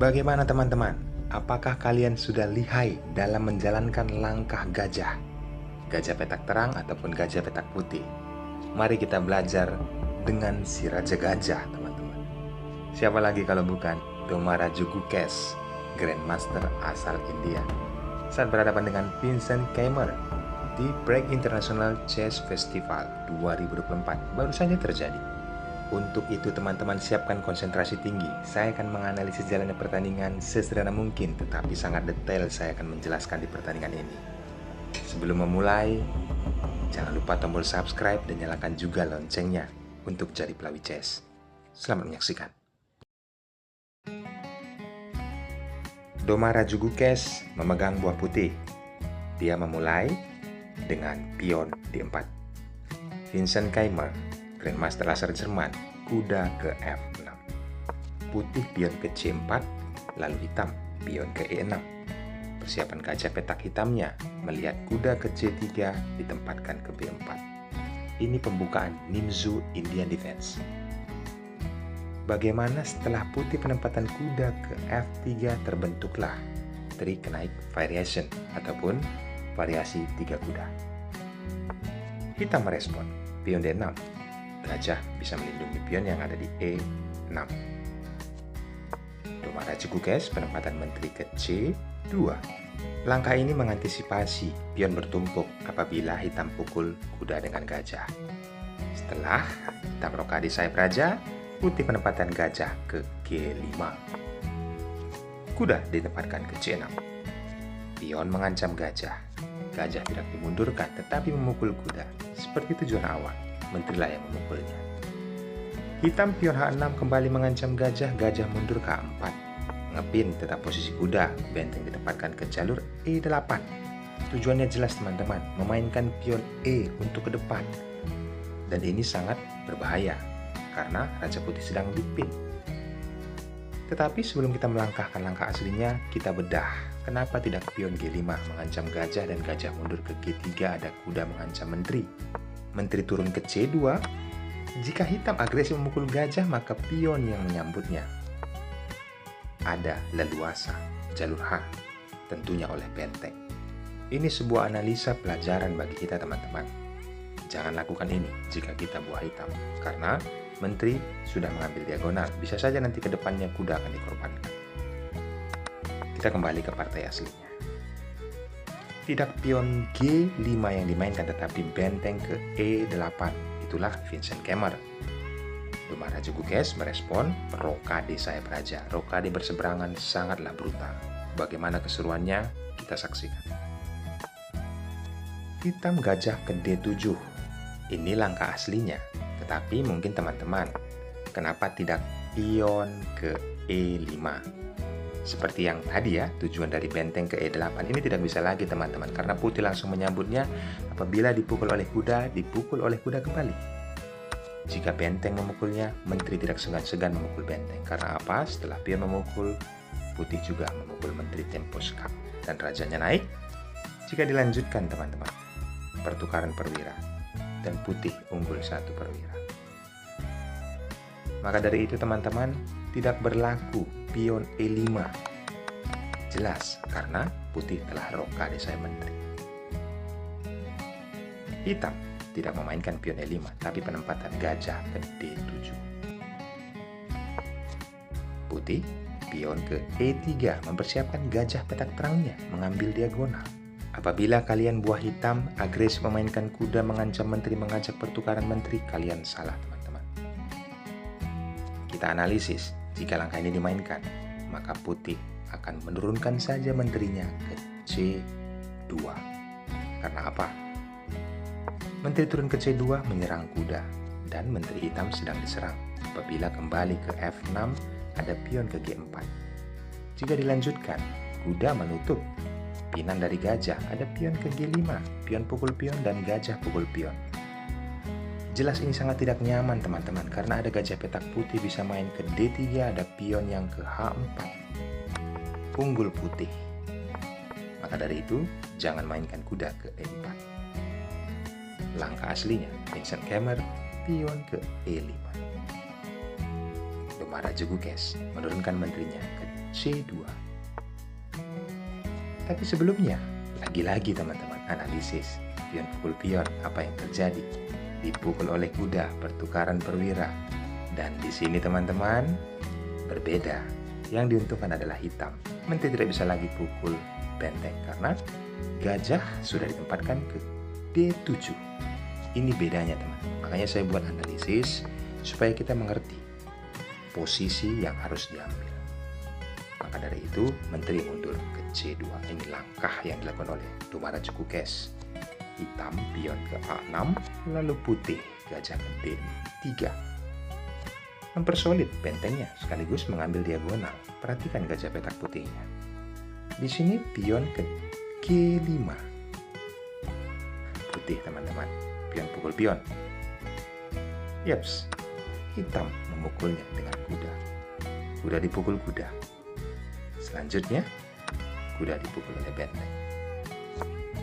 Bagaimana teman-teman? Apakah kalian sudah lihai dalam menjalankan langkah gajah? Gajah petak terang ataupun gajah petak putih? Mari kita belajar dengan si Raja Gajah, teman-teman. Siapa lagi kalau bukan Domaraju Gukes, Grandmaster asal India, saat berhadapan dengan Vincent Keymer di Prague International Chess Festival 2024 baru saja terjadi. Untuk itu teman-teman siapkan konsentrasi tinggi. Saya akan menganalisis jalannya pertandingan sesederhana mungkin, tetapi sangat detail saya akan menjelaskan di pertandingan ini. Sebelum memulai, jangan lupa tombol subscribe dan nyalakan juga loncengnya untuk jadi pelawi chess. Selamat menyaksikan. Domaraju Gukes memegang buah putih. Dia memulai dengan pion D4. Vincent Keymer, Grandmaster asal Jerman, kuda ke F6. Putih pion ke C4, lalu hitam pion ke E6. Persiapan gajah petak hitamnya melihat kuda ke C3 ditempatkan ke B4. Ini pembukaan Ninzu Indian Defense. Bagaimana setelah putih penempatan kuda ke F3 terbentuklah trik naik variation ataupun variasi 3 kuda. Hitam merespon pion D6. Gajah bisa melindungi pion yang ada di E6. Domaraju Gukes penempatan menteri ke C2. Langkah ini mengantisipasi pion bertumpuk apabila hitam pukul kuda dengan gajah. Setelah hitam rokade sayap raja, putih penempatan gajah ke G5. Kuda ditempatkan ke C6. Pion mengancam gajah. Gajah tidak dimundurkan tetapi memukul kuda. Seperti tujuan awal, menterilah yang memukulnya. Hitam pion H6 kembali mengancam gajah. Gajah mundur ke A4. Ngepin tetap posisi kuda. Benteng ditempatkan ke jalur E8. Tujuannya jelas teman-teman, memainkan pion E untuk ke depan. Dan ini sangat berbahaya karena Raja Putih sedang dipin. Tetapi sebelum kita melangkahkan langkah aslinya, kita bedah kenapa tidak pion G5 mengancam gajah dan gajah mundur ke G3 ada kuda mengancam menteri. Menteri turun ke C2. Jika hitam agresif memukul gajah, maka pion yang menyambutnya. Ada leluasa, jalur H, tentunya oleh benteng. Ini sebuah analisa pelajaran bagi kita teman-teman. Jangan lakukan ini jika kita buah hitam, karena menteri sudah mengambil diagonal. Bisa saja nanti ke depannya kuda akan dikorbankan. Kita kembali ke partai aslinya. Tidak pion G5 yang dimainkan tetapi benteng ke E8. Itulah Vincent Keymer. Domaraju Gukes merespon rokade sayap raja. Rokade berseberangan sangatlah brutal. Bagaimana keseruannya? Kita saksikan. Hitam gajah ke D7. Ini langkah aslinya. Tetapi mungkin teman-teman, kenapa tidak pion ke E5? Seperti yang tadi ya, tujuan dari benteng ke E8 ini tidak bisa lagi teman-teman, karena putih langsung menyambutnya. Apabila dipukul oleh kuda kembali. Jika benteng memukulnya, menteri tidak segan-segan memukul benteng. Karena apa? Setelah pion memukul, putih juga memukul menteri tempo skak. Dan rajanya naik. Jika dilanjutkan teman-teman, pertukaran perwira. Dan putih unggul 1 perwira. Maka dari itu teman-teman, tidak berlaku pion E5. Jelas, karena putih telah rokade sayap menteri. Hitam tidak memainkan pion E5, tapi penempatan gajah ke D7. Putih pion ke E3 mempersiapkan gajah petak terangnya mengambil diagonal. Apabila kalian buah hitam agresif memainkan kuda mengancam menteri, mengajak pertukaran menteri, kalian salah teman-teman. Kita analisis, jika langkah ini dimainkan, maka putih akan menurunkan saja menterinya ke C2. Karena apa? Menteri turun ke C2 menyerang kuda, dan menteri hitam sedang diserang. Apabila kembali ke F6, ada pion ke G4. Jika dilanjutkan, kuda menutup. Pinan dari gajah, ada pion ke G5, pion pukul pion dan gajah pukul pion. Jelas ini sangat tidak nyaman teman-teman, karena ada gajah petak putih bisa main ke D3, ada pion yang ke H4. Unggul putih. Maka dari itu, jangan mainkan kuda ke E4. Langkah aslinya, Vincent Keymer, pion ke E5. Domaraju Gukes menurunkan menterinya ke C2. Tapi sebelumnya, lagi-lagi teman-teman analisis. Pion pukul pion, apa yang terjadi? Dipukul oleh kuda, pertukaran perwira. Dan di sini teman-teman, berbeda. Yang diuntungkan adalah hitam. Menteri tidak bisa lagi pukul benteng karena gajah sudah ditempatkan ke D7. Ini bedanya teman. Makanya saya buat analisis supaya kita mengerti posisi yang harus diambil. Maka dari itu, menteri mundur ke C2. Ini langkah yang dilakukan oleh Domara Cukukes. Hitam pion ke A6, lalu putih gajah ke D3. Mempersolid bentengnya sekaligus mengambil diagonal. Perhatikan gajah petak putihnya. Di sini pion ke G5. Putih teman-teman, pion pukul pion. Yaps, hitam memukulnya dengan kuda. Kuda dipukul kuda. Selanjutnya, kuda dipukul oleh benteng.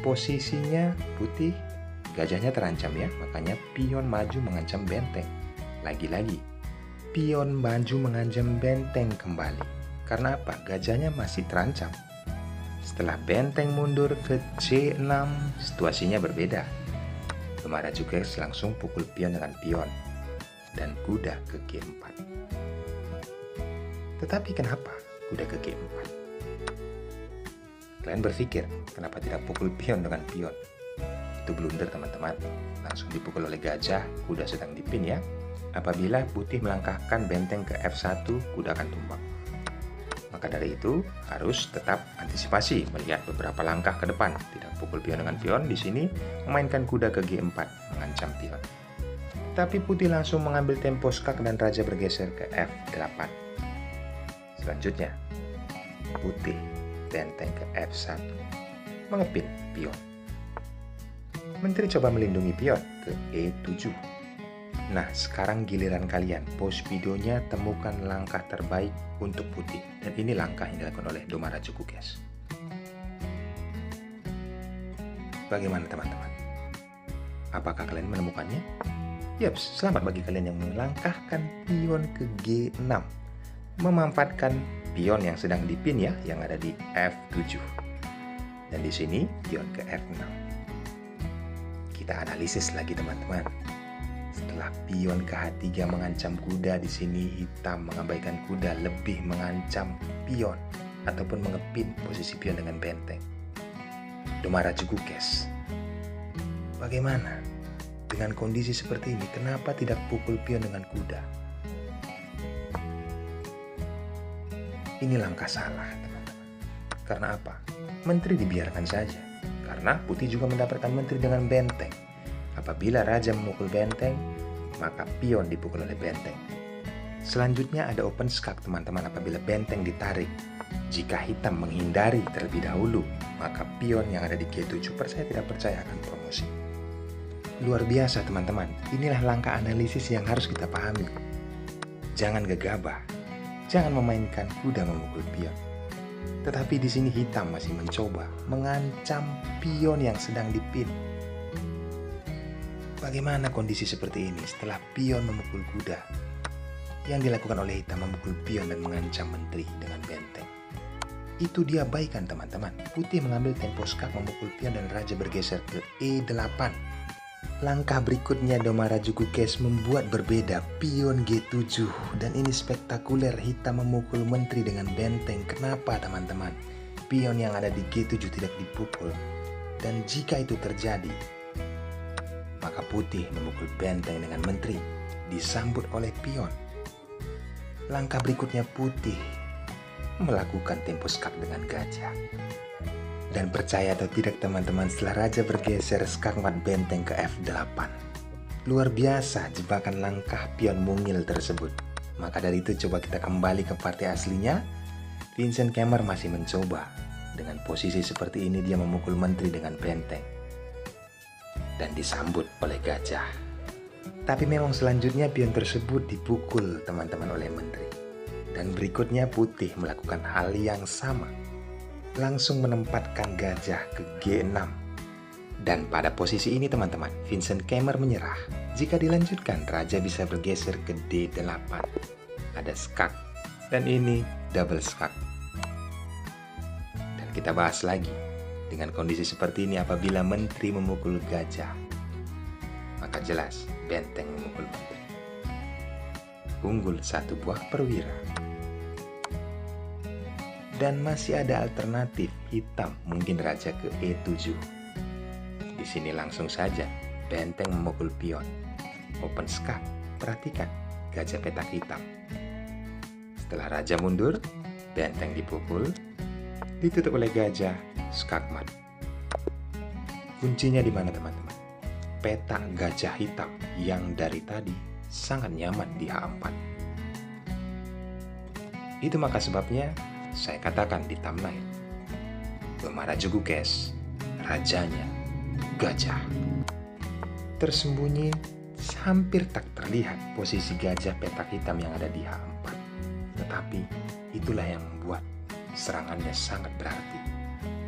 Posisinya putih, gajahnya terancam ya, makanya pion maju mengancam benteng. Lagi-lagi, pion maju mengancam benteng kembali. Karena apa? Gajahnya masih terancam. Setelah benteng mundur ke C6, situasinya berbeda. Domara Cukukes langsung pukul pion dengan pion. Dan kuda ke G4. Tetapi kenapa kuda ke G4? Kalian berpikir, kenapa tidak pukul pion dengan pion? Itu blunder teman-teman. Langsung dipukul oleh gajah, kuda sedang dipin ya. Apabila putih melangkahkan benteng ke F1, kuda akan tumbang. Maka dari itu, harus tetap antisipasi, melihat beberapa langkah ke depan. Tidak pukul pion dengan pion, di sini memainkan kuda ke G4, mengancam pion. Tapi putih langsung mengambil tempo skak dan raja bergeser ke F8. Selanjutnya, putih benteng ke F1, mengepin pion. Menteri coba melindungi pion ke E7. Nah, sekarang giliran kalian. Pos videonya temukan langkah terbaik untuk putih. Dan ini langkah yang dilakukan oleh Domara Cukukes. Bagaimana teman-teman? Apakah kalian menemukannya? Yaps, selamat bagi kalian yang melangkahkan pion ke G6. Memanfaatkan pion yang sedang dipin ya, yang ada di F7. Dan di sini pion ke F6. Kita analisis lagi teman-teman. Setelah pion ke H3 mengancam kuda, di sini hitam mengabaikan kuda, lebih mengancam pion ataupun mengepin posisi pion dengan benteng. Domara Cukukes, bagaimana dengan kondisi seperti ini? Kenapa tidak pukul pion dengan kuda? Ini langkah salah, teman-teman. Karena apa? Menteri dibiarkan saja. Karena putih juga mendapatkan menteri dengan benteng. Apabila raja memukul benteng, maka pion dipukul oleh benteng. Selanjutnya ada open skak, teman-teman, apabila benteng ditarik. Jika hitam menghindari terlebih dahulu, maka pion yang ada di G7 saya tidak percaya akan promosi. Luar biasa, teman-teman. Inilah langkah analisis yang harus kita pahami. Jangan gegabah. Jangan memainkan kuda memukul pion. Tetapi di sini hitam masih mencoba mengancam pion yang sedang dipin. Bagaimana kondisi seperti ini setelah pion memukul kuda? Yang dilakukan oleh hitam memukul pion dan mengancam menteri dengan benteng. Itu diabaikan, teman-teman. Putih mengambil tempo skak memukul pion dan raja bergeser ke E8. Langkah berikutnya Domara Cukukes membuat berbeda, pion G7, dan ini spektakuler, hitam memukul menteri dengan benteng. Kenapa teman-teman? Pion yang ada di G7 tidak dipukul. Dan jika itu terjadi, maka putih memukul benteng dengan menteri, disambut oleh pion. Langkah berikutnya putih melakukan tempo skak dengan gajah. Dan percaya atau tidak teman-teman, setelah raja bergeser skakmat benteng ke F8. Luar biasa jebakan langkah pion mungil tersebut. Maka dari itu coba kita kembali ke partai aslinya. Vincent Kemmer masih mencoba. Dengan posisi seperti ini dia memukul menteri dengan benteng. Dan disambut oleh gajah. Tapi memang selanjutnya pion tersebut dipukul teman-teman oleh menteri. Dan berikutnya putih melakukan hal yang sama. Langsung menempatkan gajah ke G6. Dan pada posisi ini teman-teman, Vincent Kemmer menyerah. Jika dilanjutkan, raja bisa bergeser ke D8. Ada skak, dan ini double skak. kita bahas lagi. Dengan kondisi seperti ini apabila menteri memukul gajah, maka jelas benteng memukul menteri. Unggul 1 buah perwira. Dan masih ada alternatif hitam, mungkin raja ke E7. Di sini langsung saja benteng memukul pion. Open skak, perhatikan gajah petak hitam. Setelah raja mundur, benteng dipukul, ditutup oleh gajah, skakmat. Kuncinya di mana teman-teman? Petak gajah hitam yang dari tadi sangat nyaman di H4. Itu maka sebabnya saya katakan di thumbnail, Bemarajuku Kes, rajanya gajah. Tersembunyi hampir tak terlihat posisi gajah petak hitam yang ada di H4. Tetapi itulah yang membuat serangannya sangat berarti,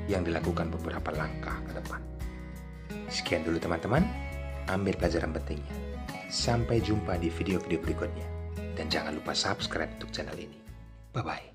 yang dilakukan beberapa langkah ke depan. Sekian dulu teman-teman, ambil pelajaran pentingnya. Sampai jumpa di video-video berikutnya. Dan jangan lupa subscribe untuk channel ini. Bye-bye.